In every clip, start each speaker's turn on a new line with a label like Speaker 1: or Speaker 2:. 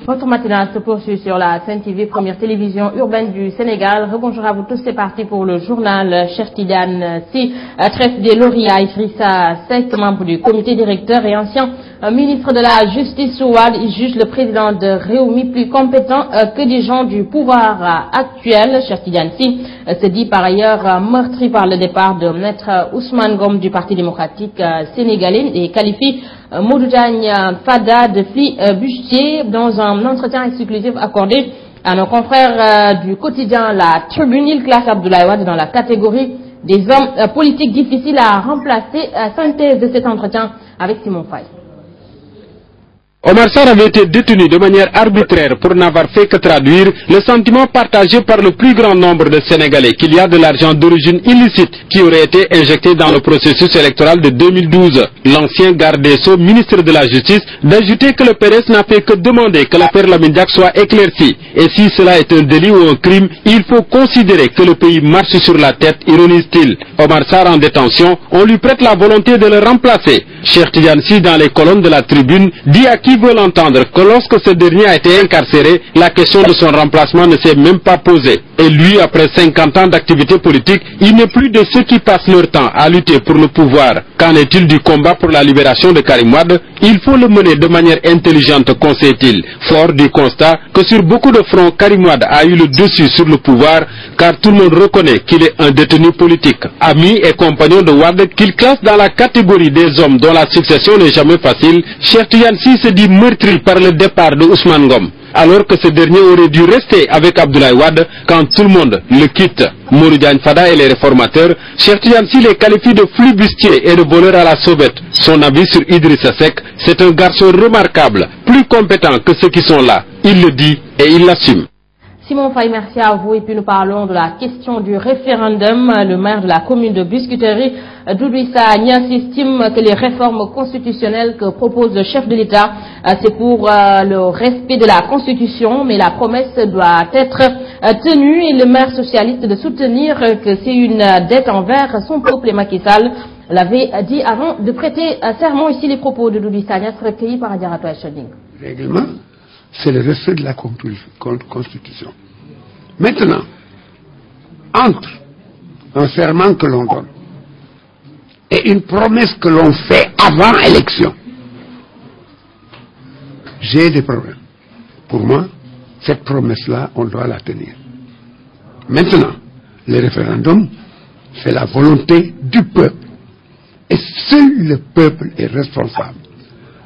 Speaker 1: Votre matinale se poursuit sur la Sen TV, première télévision urbaine du Sénégal. Rebonjour à vous tous, c'est parti pour le journal. Cheikh Tidiane Sy, trèfle des lauréats, Idrissa Seck, membre du comité directeur et ancien ministre de la Justice Ouad, il juge le président de Rewmi plus compétent que des gens du pouvoir actuel. Cheikh Tidiane Sy se dit par ailleurs meurtri par le départ de Maître Ousmane Ngom du Parti démocratique sénégalais et qualifie Modou Diagne Fada de flibustier dans un entretien exclusif accordé à nos confrères du quotidien La Tribune. Il classe Abdoulaye Wade dans la catégorie des hommes politiques difficiles à remplacer. Synthèse de cet entretien avec Simon Faye.
Speaker 2: Omar Sarr avait été détenu de manière arbitraire pour n'avoir fait que traduire le sentiment partagé par le plus grand nombre de Sénégalais qu'il y a de l'argent d'origine illicite qui aurait été injecté dans le processus électoral de 2012. L'ancien garde des Sceaux, ministre de la Justice, d'ajouter que le PDS n'a fait que demander que l'affaire Lamine Diack soit éclaircie. Et si cela est un délit ou un crime, il faut considérer que le pays marche sur la tête, ironise-t-il. Omar Sarr en détention, on lui prête la volonté de le remplacer. Cheikh Tidiane Sy, dans les colonnes de La Tribune, dit à qui veut l'entendre que lorsque ce dernier a été incarcéré, la question de son remplacement ne s'est même pas posée. Et lui, après 50 ans d'activité politique, il n'est plus de ceux qui passent leur temps à lutter pour le pouvoir. Qu'en est-il du combat pour la libération de Karim Wade? Il faut le mener de manière intelligente, conseille-t-il, fort du constat que sur beaucoup de fronts, Karim Wade a eu le dessus sur le pouvoir, car tout le monde reconnaît qu'il est un détenu politique. Ami et compagnon de Wade, qu'il classe dans la catégorie des hommes dont la succession n'est jamais facile, Cheikh Tidiane Sy se dit meurtri par le départ de Ousmane Ngom, alors que ce dernier aurait dû rester avec Abdoulaye Wade quand tout le monde le quitte. Modou Diagne Fada et les réformateurs, Cheikh Tidiane Sy les qualifie de flibustiers et de voleurs à la sauvette. Son avis sur Idrissa Seck, c'est un garçon remarquable, plus compétent que ceux qui sont là. Il le dit et il l'assume.
Speaker 1: Simon Faye, merci à vous. Et puis nous parlons de la question du référendum. Le maire de la commune de Biscuiterie, Doudou Issa Niasse, estime que les réformes constitutionnelles que propose le chef de l'État, c'est pour le respect de la Constitution, mais la promesse doit être tenue. Et le maire socialiste de soutenir que c'est une dette envers son peuple. Et Macky Sall l'avait dit avant de prêter serment. Ici les propos de Doudou Issa Niasse recueillis par Adjarato Echading.
Speaker 3: Règlement, c'est le respect de la Constitution. Maintenant, entre un serment que l'on donne et une promesse que l'on fait avant élection, j'ai des problèmes. Pour moi, cette promesse-là, on doit la tenir. Maintenant, le référendum, c'est la volonté du peuple. Et seul le peuple est responsable.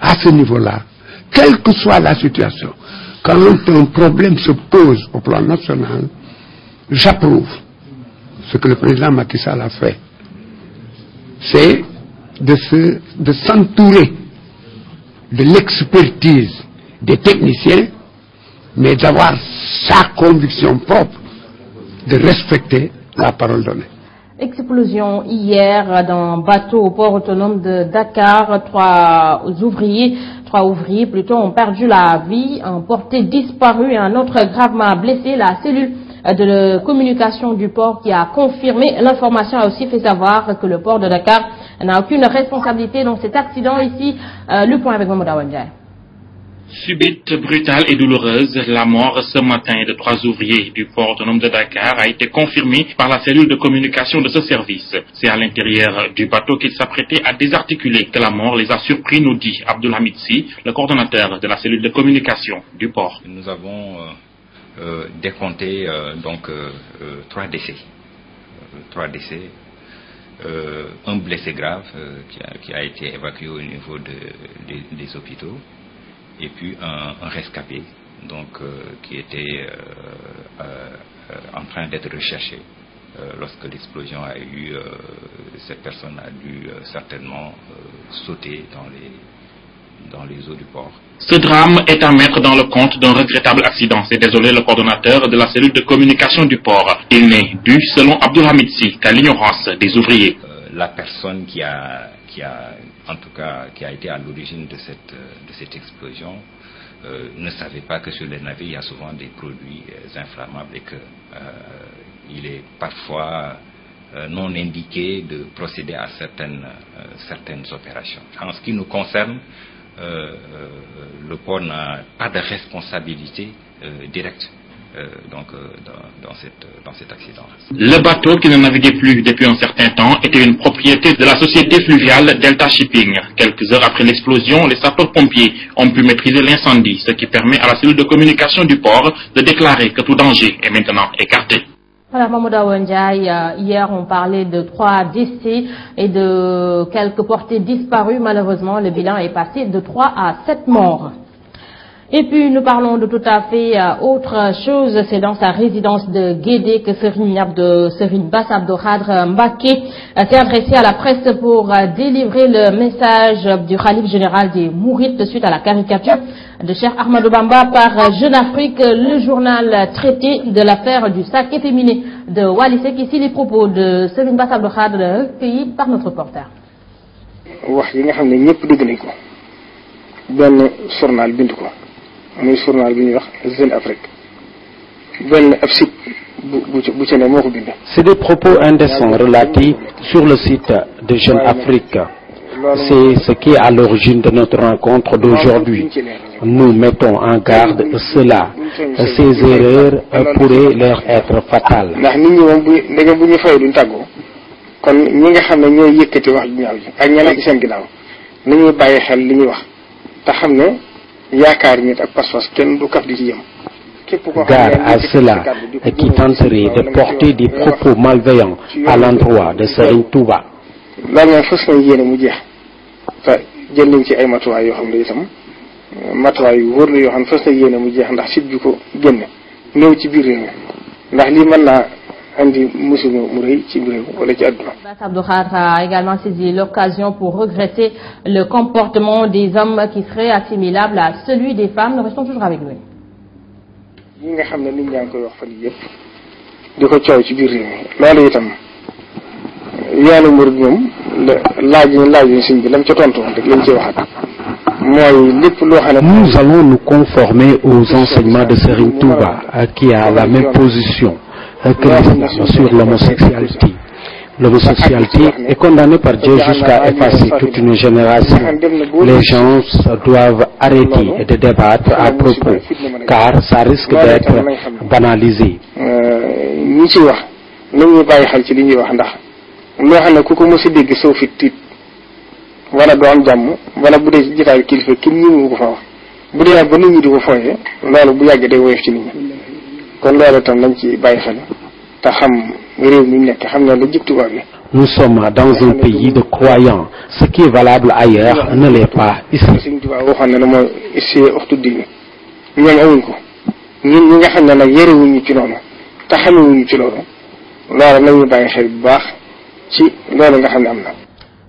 Speaker 3: À ce niveau-là, quelle que soit la situation, quand un problème se pose au plan national, j'approuve ce que le président Macky Sall a fait. C'est de s'entourer de l'expertise des techniciens, mais d'avoir sa conviction propre de respecter la parole donnée.
Speaker 1: Explosion hier dans un bateau au port autonome de Dakar. Trois ouvriers ont perdu la vie, un porté disparu et un autre gravement blessé. La cellule de communication du port qui a confirmé l'information a aussi fait savoir que le port de Dakar n'a aucune responsabilité dans cet accident. Ici, le point avec Mamadou Awandjaye.
Speaker 4: Subite, brutale et douloureuse, la mort ce matin de trois ouvriers du port autonome de Dakar a été confirmée par la cellule de communication de ce service. C'est à l'intérieur du bateau qu'ils s'apprêtaient à désarticuler que la mort les a surpris, nous dit Abdoulhamid Sy, le coordonnateur de la cellule de communication du port.
Speaker 5: Nous avons décompté trois décès. Un blessé grave qui a été évacué au niveau des hôpitaux. Et puis un rescapé qui était en train d'être recherché. Lorsque l'explosion a eu, cette personne a dû certainement sauter dans les eaux du port.
Speaker 4: Ce drame est à mettre dans le compte d'un regrettable accident, s'est désolé le coordonnateur de la cellule de communication du port. Il n'est dû, selon Abdoulhamid Sy, qu'à l'ignorance des ouvriers.
Speaker 5: La personne qui a été à l'origine de cette explosion ne savait pas que sur les navires il y a souvent des produits inflammables et qu'il est parfois non indiqué de procéder à certaines opérations. En ce qui nous concerne, le port n'a pas de responsabilité directe dans cet accident.
Speaker 4: Le bateau qui ne naviguait plus depuis un certain temps était une propriété de la société fluviale Delta Shipping. Quelques heures après l'explosion, les sapeurs-pompiers ont pu maîtriser l'incendie, ce qui permet à la cellule de communication du port de déclarer que tout danger est maintenant écarté.
Speaker 1: Voilà, Mamoudou Ndiaye, hier on parlait de 3 décès et de quelques portées disparues. Malheureusement, le bilan est passé de 3 à 7 morts. Et puis nous parlons de tout à fait autre chose, c'est dans sa résidence de Guédé que Serigne Bass Abdou Khadre Mbacké s'est adressé à la presse pour délivrer le message du khalife général des Mourides suite à la caricature de Cheikh Ahmadou Bamba par Jeune Afrique, le journal traité de l'affaire du sac efféminé de Wally Seck. Ici les propos de Serigne Bass Abdou Khadre recueillis par notre reporter.
Speaker 6: wax yi nga xam ne ñëpp dégg nañ ko benn journal bind ko muy journal bi ñuy wax Jeune Afrique benn ab site bu ci ne moo ko bind.
Speaker 7: C'est des propos indécents relatifs sur le site de Jeune Afrique. C'est ce qui est à l'origine de notre rencontre d'aujourd'hui. Nous mettons en garde cela. Ces erreurs pourraient leur être fatales.
Speaker 6: ndax nit ñi moom bu ñu fay duñ tàggoo kon ñi nga xam ne ñooy yëkkati wax ju ñaaw ji ak ñeneen ci seen ginnaaw nañuy bàyyi xel li ñuy wax te xam ne yaakaar nit ak pas-pas kenn du kaf di ci yëm.
Speaker 7: Gare à cela qui tenterait de porter des propos malveillants à l'endroit de Serigne Touba.
Speaker 6: loolu moom fës nañ yéene mu jeex te jël nañ ci ay matuwaay yoo xam ne itam matuwaay yu wóor la yoo xam ne fës nañ yéene mu jeex ndax site bi ko génne néew ci biir réew mi ndax lii mën naa andi musiba mu rëy ci réew wala ci àdduna.
Speaker 1: Bass Abdou Khadre a également saisi l'occasion pour regretter le comportement des hommes qui serait assimilable à celui des femmes. Nous restons toujours avec lui.
Speaker 6: yi nga xam ne nit ñaa ngi koy wax fan yii yëpp di ko coow ci biir réew mi loolu itam yoonu murid ñoom laaj sëñ bi lam ca tontu woon rek lañ ci waxaat mooy lépp loo xam ne.
Speaker 7: Nous allons nous conformer aux enseignements de Serigne Touba qui a la même position que l'islam sur l'homosexualité. L'homosexualité est condamnée par Dieu jusqu'à effacer toute une génération. Les gens doivent arrêter de débattre à propos, car ça risque d'être banalisé.
Speaker 6: ñi ci wax nañuy bàyyi xel ci li ñuy wax ndax loo xam ne ku ko mos a dégg soo fi tiit wala doo am jàmm wala bu dee ci jotaayu kilifa kenn ñëwu ko fa wax bu dee ba nit ñi di ko fooyee loolu bu yàggee day woyof ci nit ñi kon loolu itam nañ ci bàyyi xel te xam réew mi nekk xam ne la jëg tubaab bi.
Speaker 7: Nous sommes dans un pays de croyants. Ce qui est valable ailleurs ne l'est pas ici.
Speaker 6: Sëñ Tuubaa waxoon na ne mooy essayé waxtu diine ñoom amuñ ko ñun ñi nga xam ne nag yarewuñu ci loolu te xamewuñu ci loolu loolu nañu bàyyi xel bu baax ci loolu nga xam ne am na.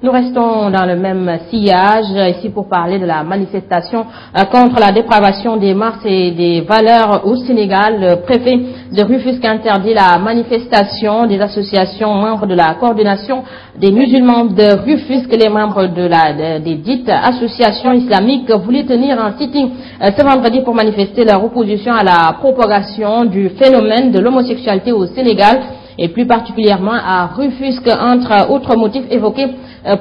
Speaker 1: Nous restons dans le même sillage, ici pour parler de la manifestation contre la dépravation des mœurs et des valeurs au Sénégal. Le préfet de Rufisque interdit la manifestation des associations membres de la coordination des musulmans de Rufisque. Les membres des dites associations islamiques voulaient tenir un sitting ce vendredi pour manifester leur opposition à la propagation du phénomène de l'homosexualité au Sénégal, et plus particulièrement à Rufisque, entre autres motifs évoqués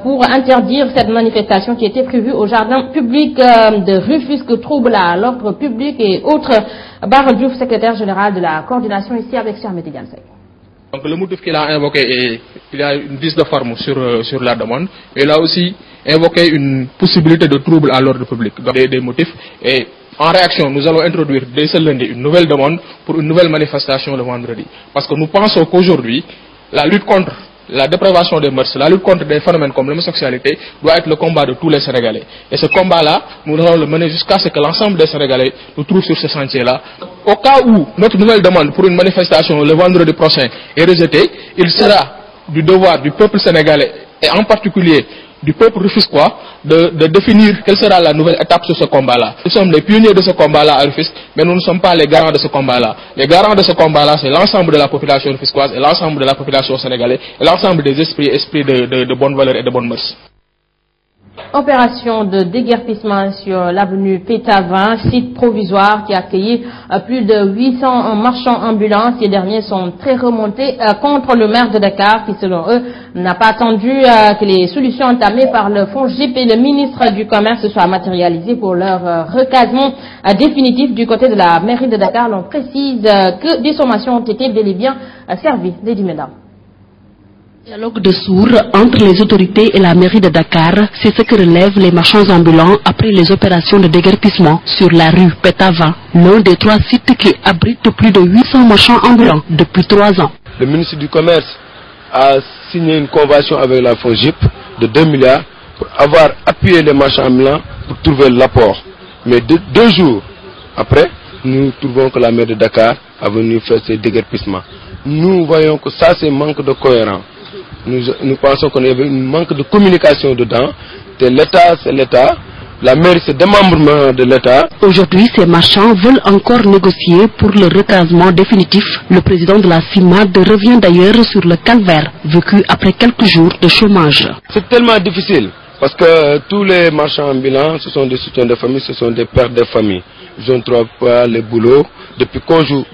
Speaker 1: pour interdire cette manifestation qui était prévue au jardin public de Rufisque, trouble à l'ordre public et autres. Bara Diouf, secrétaire général de la coordination, ici avec Cheikh Ahmed Tidiane Seck.
Speaker 8: Donc le motif qu'il a invoqué est il y a une vice de forme sur la demande, mais il a aussi invoqué une possibilité de trouble à l'ordre public. Donc des motifs, et en réaction, nous allons introduire dès ce lundi une nouvelle demande pour une nouvelle manifestation le vendredi. Parce que nous pensons qu'aujourd'hui, la lutte contre la dépravation des mœurs, la lutte contre des phénomènes comme l'homosexualité doit être le combat de tous les Sénégalais. Et ce combat-là, nous allons le mener jusqu'à ce que l'ensemble des Sénégalais nous trouvent sur ce sentier-là. Au cas où notre nouvelle demande pour une manifestation le vendredi prochain est rejetée, il sera du devoir du peuple sénégalais et en particulier du peuple rufisquois de définir quelle sera la nouvelle étape sur ce combat-là. Nous sommes les pionniers de ce combat-là à Rufisque, mais nous ne sommes pas les garants de ce combat-là. Les garants de ce combat-là, c'est l'ensemble de la population rufisquoise et l'ensemble de la population sénégalaise et l'ensemble des esprits de bonne valeur et de bonne mœurs.
Speaker 1: Opération de déguerpissement sur l'avenue Pétavin, site provisoire qui a accueilli plus de 800 marchands ambulants. Ces derniers sont très remontés contre le maire de Dakar qui, selon eux, n'a pas attendu que les solutions entamées par le FONGIP et le ministre du Commerce soient matérialisées pour leur recasement définitif du côté de la mairie de Dakar. L'on précise que des sommations ont été bel et bien servies. Lady Meda.
Speaker 9: Dialogue de sourds entre les autorités et la mairie de Dakar, c'est ce que relèvent les marchands ambulants après les opérations de déguerpissement sur la rue Pétavin, l'un des 3 sites qui abrite plus de 800 marchands ambulants depuis 3 ans.
Speaker 10: Le ministre du Commerce a signé une convention avec la FONGIP de 2 milliards pour avoir appuyé les marchands ambulants pour trouver l'apport. Mais 2 jours après, nous trouvons que la mairie de Dakar a venu faire ces déguerpissements. Nous voyons que ça c'est manque de cohérence. Nous pensons qu'il y avait un manque de communication dedans. L'État, c'est l'État. La mairie, c'est démembrement de l'État.
Speaker 9: Aujourd'hui, ces marchands veulent encore négocier pour le recasement définitif. Le président de la CIMAD revient d'ailleurs sur le calvaire vécu après quelques jours de chômage.
Speaker 10: C'est tellement difficile parce que tous les marchands ambulants, ce sont des soutiens de famille, ce sont des pères de famille. Ils ont 3 fois les boulots. Depuis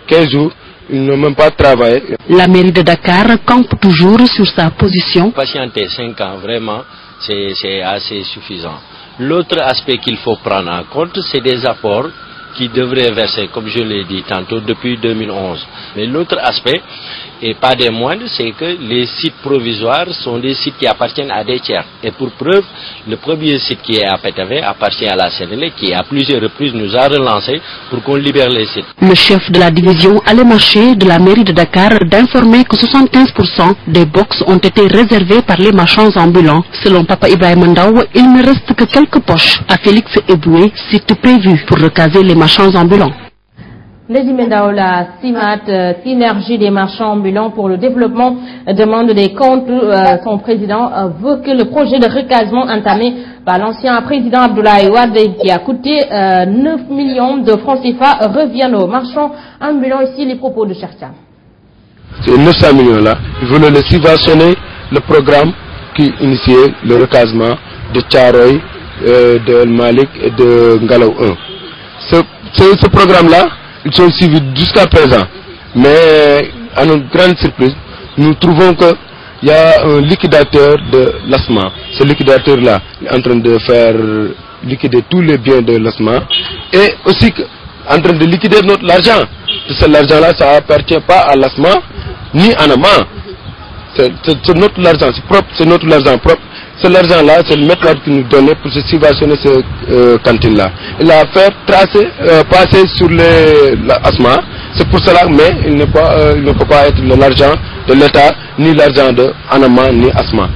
Speaker 10: 15 jours, ils n'ont même pas travaillé.
Speaker 9: La mairie de Dakar campe toujours sur sa position.
Speaker 11: Patienter 5 ans, vraiment, c'est assez suffisant. L'autre aspect qu'il faut prendre en compte, c'est des apports qui devraient verser, comme je l'ai dit tantôt, depuis 2011. Mais l'autre aspect, et pas des moindres, c'est que les sites provisoires sont des sites qui appartiennent à des tiers. Et pour preuve, le premier site qui est à Pétavin appartient à la CNL, qui à plusieurs reprises nous a relancé pour qu'on libère les sites.
Speaker 9: Le chef de la division Allez Marché de la mairie de Dakar d'informer que 75% des box ont été réservés par les marchands ambulants. Selon Papa Ibrahim Ndaw, il ne reste que quelques poches à Félix Eboué, site prévu pour recaser les marchands ambulants.
Speaker 1: Lady Meda, la CIMAD, Synergie des marchands ambulants pour le développement, demande des comptes. Son président veut que le projet de recasement entamé par l'ancien président Abdoulaye Wade, qui a coûté 9 millions de francs CFA, revienne aux marchands ambulants. Ici, les propos de Chertia.
Speaker 10: Ces 900 millions-là, ils veulent le subventionner le programme qui initiait le recasement de Tcharoy, de El Malik et de Ngalaw 1. Ce programme-là, ils sont suivis jusqu'à présent. Mais à notre grande surprise, nous trouvons qu'il y a un liquidateur de l'ASMA. Ce liquidateur-là est en train de faire liquider tous les biens de l'ASMA et aussi en train de liquider l'argent. L'argent-là, ça n'appartient pas à l'ASMA ni à Nama. C'est notre argent, c'est propre, c'est notre argent propre. C'est l'argent-là, c'est le maître qui nous donnait pour se subventionner cette cantine-là. Il a fait passer sur l'ASMA. C'est pour cela, mais il ne peut pas être l'argent de l'État, ni l'argent de Anama, ni ASMA.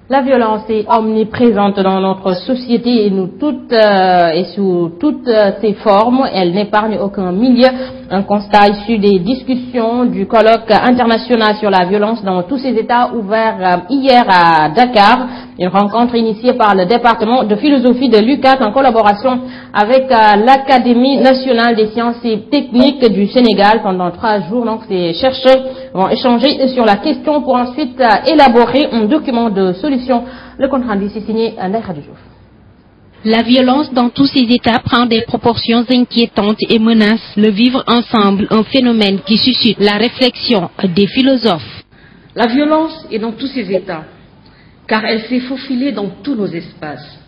Speaker 1: La violence est omniprésente dans notre société et nous toutes et sous toutes ses formes. Elle n'épargne aucun milieu. Un constat issu des discussions du colloque international sur la violence dans tous ses états ouvert hier à Dakar. Une rencontre initiée par le département de philosophie de l'UCAT en collaboration avec l'Académie nationale des sciences et techniques du Sénégal. Pendant 3 jours, donc, les chercheurs vont échanger sur la question pour ensuite élaborer un document de solution. Le compte rendu est signé Ndaï Khadijou.
Speaker 12: La violence dans tous ses états prend des proportions inquiétantes et menace le vivre ensemble, un phénomène qui suscite la réflexion des philosophes.
Speaker 13: La violence est dans tous ses états, car elle s'est faufilée dans tous nos espaces.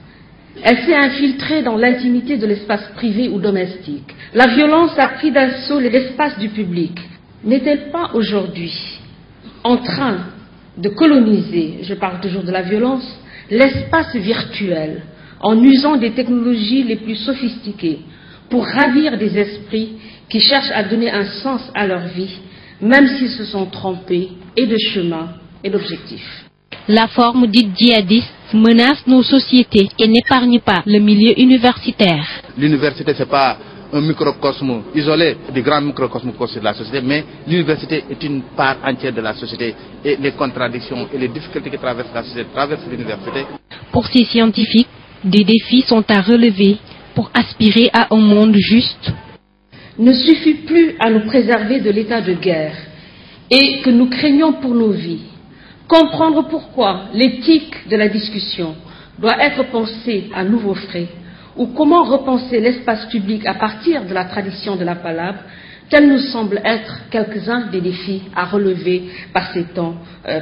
Speaker 13: Elle s'est infiltrée dans l'intimité de l'espace privé ou domestique. La violence a pris d'assaut l'espace du public. N'est-elle pas aujourd'hui en train de coloniser, je parle toujours de la violence, l'espace virtuel, en usant des technologies les plus sophistiquées pour ravir des esprits qui cherchent à donner un sens à leur vie, même s'ils se sont trompés et de chemin et d'objectifs.
Speaker 12: La forme dite djihadiste menace nos sociétés et n'épargne pas le milieu universitaire.
Speaker 14: L'université, ce n'est pas un microcosme isolé du grand microcosme de la société, mais l'université est une part entière de la société et les contradictions et les difficultés qui traversent la société traversent l'université.
Speaker 12: Pour ces scientifiques, des défis sont à relever pour aspirer à un monde juste.
Speaker 13: Ne suffit plus à nous préserver de l'état de guerre et que nous craignons pour nos vies. Comprendre pourquoi l'éthique de la discussion, doit être pensée à nouveau frais, ou comment repenser l'espace public à partir de la tradition de la palabre, tels nous semblent être quelques-uns des défis à relever par ces temps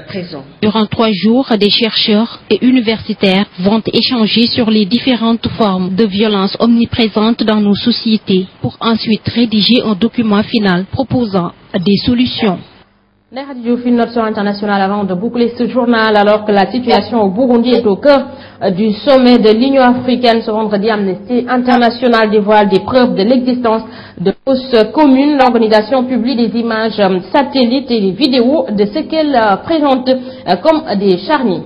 Speaker 13: présents.
Speaker 12: Durant 3 jours, des chercheurs et universitaires vont échanger sur les différentes formes de violence omniprésentes dans nos sociétés pour ensuite rédiger un document final proposant des solutions.
Speaker 1: Une note sur internationale avant de boucler ce journal, alors que la situation au Burundi est au cœur du sommet de l'Union africaine. Ce vendredi, Amnesty International dévoile des preuves de l'existence de fausses communes. L'organisation publie des images satellites et des vidéos de ce qu'elle présente comme des charniers.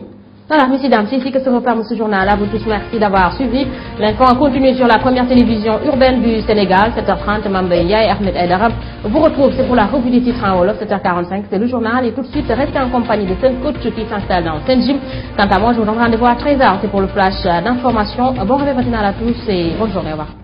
Speaker 1: Voilà, messieurs, dames, c'est ici que se referme ce journal. À vous tous, merci d'avoir suivi. L'info en continue sur la première télévision urbaine du Sénégal, 7h30, Mambeya et Ahmed Aïdara vous retrouve, c'est pour la revue des titres en Wolof, 7h45, c'est le journal. Et tout de suite, restez en compagnie de Sen Coach qui s'installe dans Sen Gym. Quant à moi, je vous donne rendez-vous à 13h, c'est pour le flash d'information. Bon réveil matinal à tous et bonne journée, au revoir.